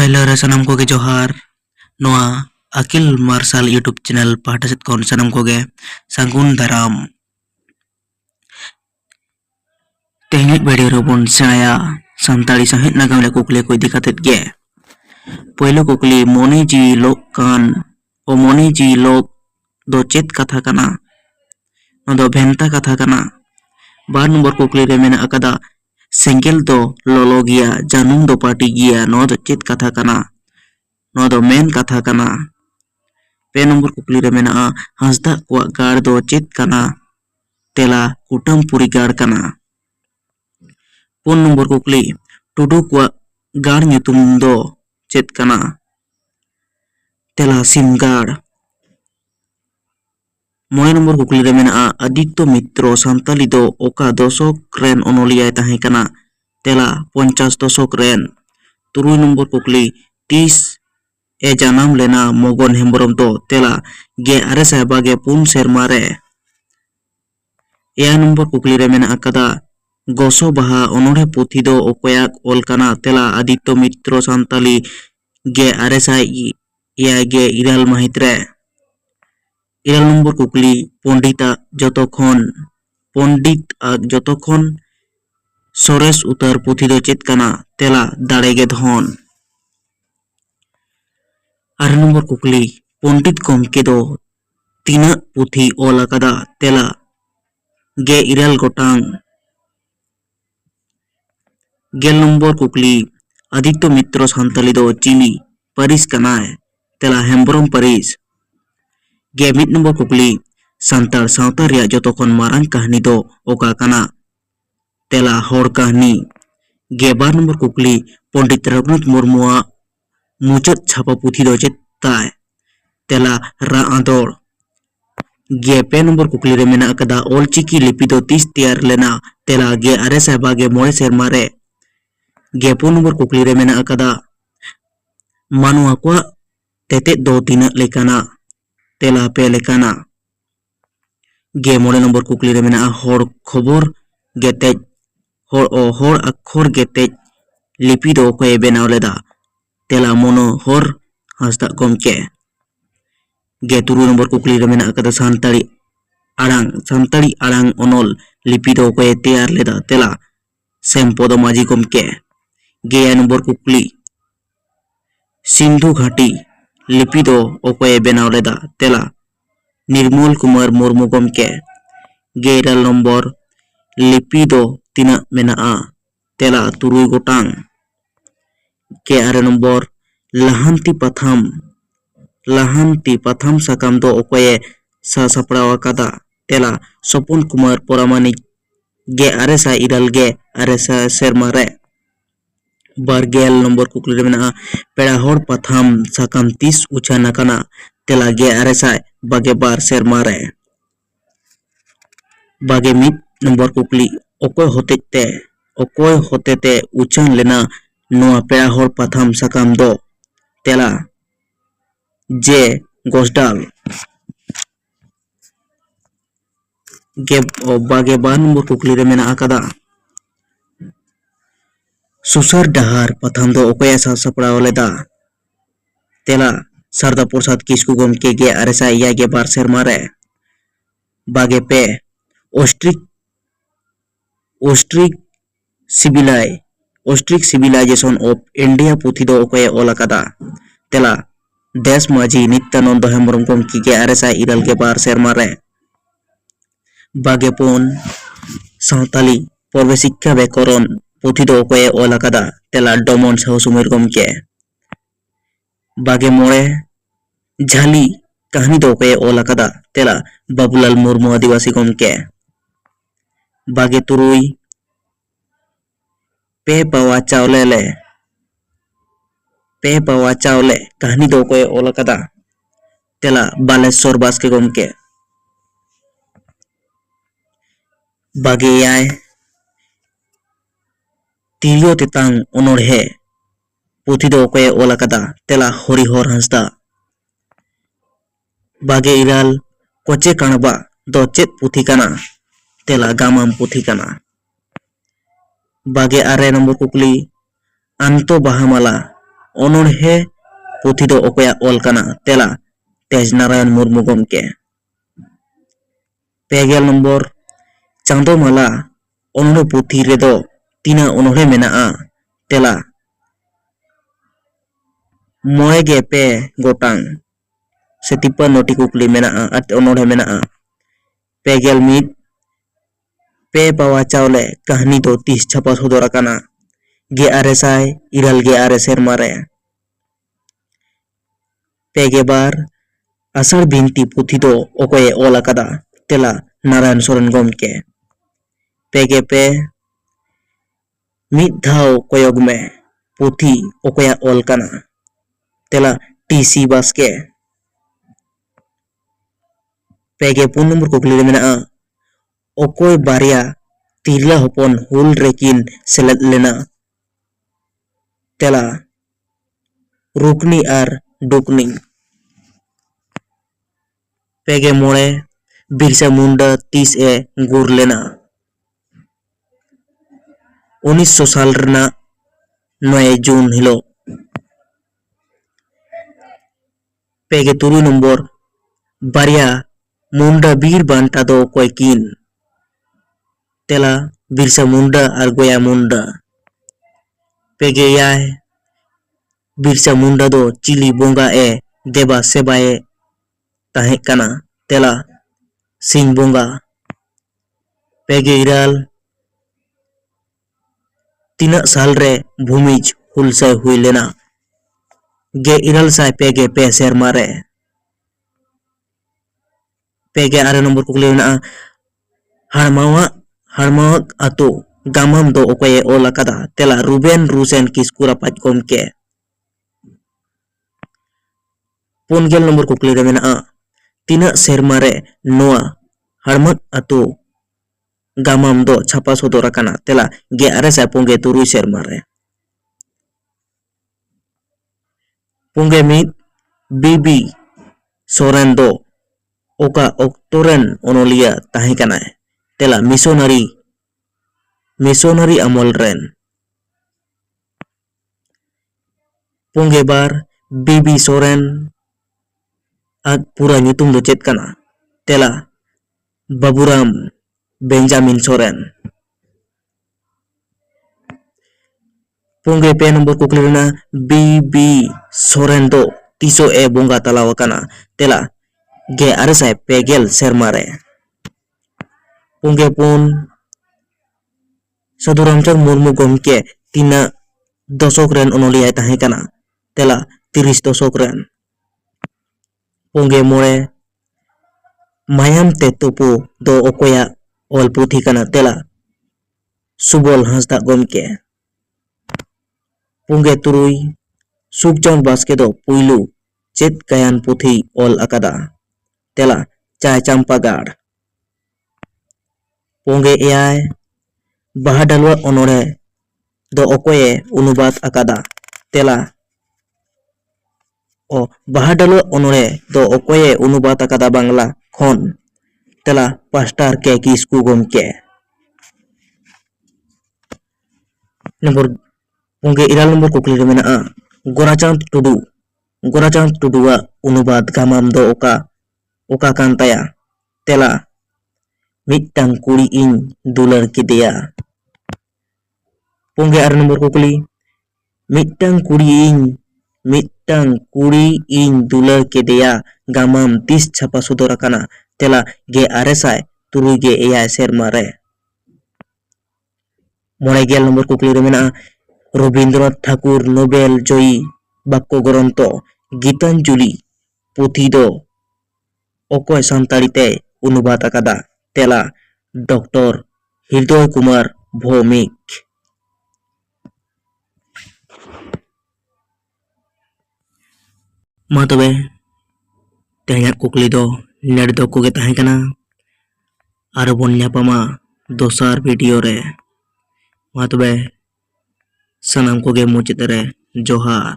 पहले रे सनम को गे जोहार नोआ अकिल मार्शल यूट्यूब चैनल पाहटा सेत खन सनम को गे सांगुन दाराम तेहनी वीडियो रोबन सेणाया सानताड़ी साहित नागाम ले कुकली को इदी कातेत गे पहले कुकली मोनी जी लोक कान ओ मोनी जी लोक दो चेत कथा कना दो भेंता कथा कना बार नंबर कुकली रे मेना अकदा सेंगेल दो लोलो गिया जानुम दो पार्टी गिया नो दो चेत कथा कना नो दो मेन कथा कना पे नंबर कुकली रे मेना हंसदा को गाड़ दो चेत कना तेला कुटम पुरी गाड़ कना पुन नंबर कुकली टुडू को गाड़ ᱧᱩᱛᱩᱢ दो चेत कना तेला सिमगाड़ मोय नंबर कुकली रे मेना आदित्य मित्रो सान्ताली दो ओका दशक रेन ओनोलिया ताहे कना तेला 50 दशक रेन तुरुई नंबर कुकली 30 ए जानाम लेना मगन हेम्ब्रम दो तेला गे आरे साहबागे पुन सेरमा रे एया नंबर कुकली रे मेना अकदा गोसो बाहा ओनोढ़े पुथी दो ओकोयाक ओल कना तेला आदित्य मित्रो सान्ताली गे आरे साय या गे इराल माहित रे इराल नंबर कुकली पंडित जतोखन सोरेस उतार पुथी दो चेत कना तेला दाड़ेगे धन आर नंबर कुकली पंडित गमके दो तीना पुथी ओल अकदा तेला गे इराल गोटांग गेल नंबर कुकली आदित्य मित्रो सान्ताली दो चिली पारिस कनाय तेला हेम्ब्रम पारिस गे मिद नंबर कुकली सांतार सावता रिया जतोखन मारांग कहानी दो ओका कना तेला होड़ कहानी गे बार नंबर कुकली पंडित रघुनाथ मुर्मुआ मुचाद छापा पुथी दो चेत ताय तेला रा आदोड़ गे पे नंबर कुकली रे मेना अकदा ऑलचिकी लिपि दो 30 तैयार लेना तेला गे आरे साहबागे मोड़े सेरमा रे गे पुन नंबर कुकली रे मेना अकदा मानुआ को तेते दो तीना लेकाना तेला पे लेकाना गे मोड़े नंबर कुकली रे मेना होड़ खबर गेतेज होड़ अक्षर गेतेज लिपि दो कोए बेनाव लेदा तेला मोनो होर हंसदा गमके गे तुरुई नंबर कुकली रे मेना अकदा सानताड़ी आड़ांग ओनोल लिपि दो कोए तैयार लेदा तेला सेमपद माजी गमके गे नंबर कुकली सिंधु घाटी लिपि दो ओकोए बेनाव लेदा तेला निर्मल कुमार मुर्मू गमके गे इराल नंबर लिपि दो तीना मेना तेला तुरुई गोटांग गे आरे नंबर लाहांती पाथाम साकाम दो ओकोए सा सपड़ाव अकादा तेला सपन कुमार परामानिक गे आरे सा इराल गे आरे सा सेरमा रे बारगेल नंबर कुकली रे मेना पेड़ा होड़ पाथाम साकाम 30 उछा नाकाना तेला गे आरे सा बागे बार सेरमा रे बागे मिद नंबर कुकली ओकोय होतेते उचान लेना नोआ पेड़ा होड़ पाथाम साकाम दो तेला जे गोसडाल गे बागे बार नंबर कुकली रे मेना अकादा सुसर डहार पाथाम दो ओकोया सा सपड़ाव लेदा तेला सरदा प्रसाद किस्कू गमके गे आरे सा या गे बार सेरमा रे बागे पे ऑस्ट्रिक सिविलाइजेशन ऑफ इंडिया पुथी दो ओकोए ओल अकादा तेला देश माजी नित्यानंद हेम्ब्रम गमके गे आरे सा इराल गे बार सेरमा रे बागे पुन सावताली पर्वे शिक्षा व्याकरण पुथी दो ओकोए ओल अकादा तेला डमन साहु सुमेर गमके बागे मोड़े झाली कहानी दो ओकोए ओल अकादा तेला बाबूलाल मुर्मू आदिवासी गमके बागे तुरुई पे पावा चावले कहानी दो ओकोए ओल अकादा तेला बालेश्वर बास्के गमके बागे याय तिलियो तेतांग ओनोढ़े पुथी दो ओकोए ओल अकादा तेला हरिहर हंसदा बागे इराल कोचे काणबा दो चेत पुथी कना तेला गामाम पुथी कना बागे आरे नंबर कुकली आंतो बाहामाला অনড়হে পুথি দো অকয়া অল কানা তেলা তেज नारायण मुर्मू गमके। पेगेल नम्बर चांदो माला अनड़े पुथि रेदो तीना अनड़े मेनाआ तेला मोए पे गोटांग से 53टी कुकली मेनाआ अनड़े मेनाआ। पेगेल मिद पे पावा चावले कहानी दो 30 छापा सदर आकाना 1996 सेरमा रे। पेगे बार आषाढ़ बिनती पुथि दो अकये ऑल आकादा तेला नारायण सोरेन गमके। पेगे पे मिद धाव कयग में पुथि अकया ऑल काना तेला टीसी बास्के। पेगे 4 नम्बर कुकली मेनाआ अकय बारिया तिरला हपन हुल रेकिन सेलेद लेना तेला रुकनी आर डुकनी। पेगे मोड़े बिरसा मुंडा 30 ए गुर लेना 1900 साल रना 9 जून हिलो। पेगे 3 नम्बर बारिया मुंडा बीर बांटा दो कोई किन तेला बिरसा मुंडा और गोया मुंडा। पेगे याय बिरसा मुंडा दो चिली बोंगा ए देवा सेबाए ताहे काना तेला सिंह बोंगा। पेगे इराल तीना साल रे भूमिज हुलसाय हुई लेना 1900 सेरमा रे। पेगे 8 नम्बर कुकली मेनाआ हाड़मावा आतो गामाम दो अकये ऑल आकादा तेला रुबेन रुसेन किस्कू रापाज गमके। 4 नम्बर कुकली रे मेनाआ तीना सेरमा रे नोआ हाड़मात आतो गामाम दो छापा सदर आकाना तेला 1953 सेरमा रे। पुंगे मिद बीबी सोरेन दो ओका ऑक्टोरेन ओनोलिया ताहे काना तेला मिशनरी अमल रेन। पुंगे बार बीबी सोरेन आग पूरा ᱧᱩᱛᱩᱢ दो चेत काना तेला बाबूराम बेंजामिन सोरेन। पुंगे 5 नम्बर कुकली रेना बीबी सोरेन दो तीसो ए बोंगा तलाव काना तेला 1950 सेरमा रे। पुंगे 4 साधु रामचंद्र मुर्मू गमके तीना दशक रेन ओनोलिया ताहे काना तेला 30 दशक रेन। पुंगे 5 मायाम ते तुपु दो अकया ऑल पुथि काना तेला सुबल हांसदा गमके। पुंगे 3 सुखचंद बास्के दो पुइलु चेत गायन पुथि ऑल आकादा तेला चाय चंपागाड़। पुंगे 6 बाहाडलवा ओनोड़े दो अकये अनुवाद आकादा तेला बाहाडलवा ओनोड़े दो अकये अनुवाद आकादा बांग्ला खन तेला पास्टर के किस्कू गमके। नम्बर पुंगे 11 नम्बर कुकली रे मेनाआ गोराचांद टुडुआ अनुवाद गामाम दो ओका कान ताया तेला मिट्टांग कुड़ी इन दुलार किदेया। पुंगे 8 नम्बर कुकली मिट्टांग कुड़ी इन दुलार किदेया गामाम 30 छापा सदर आकाना तेला 1976 सेरमा रे। 9 नम्बर कुकली रे मेनाआ रवींद्रनाथ ठाकुर नोबेल जयी बाक्य ग्रंथ गीतांजलि पुथि दो अकय सानताड़ी ते अनुवाद आकादा तेला डॉक्टर हृदय कुमार भौमिक। मा तबे तेहना कुकली दो नेड दो कोगे ताहे काना आरो बन ᱧᱟᱯᱟᱢᱟ दोसार वीडियो रे। मा तबे सनाम कोगे मुचाद रे जोहार।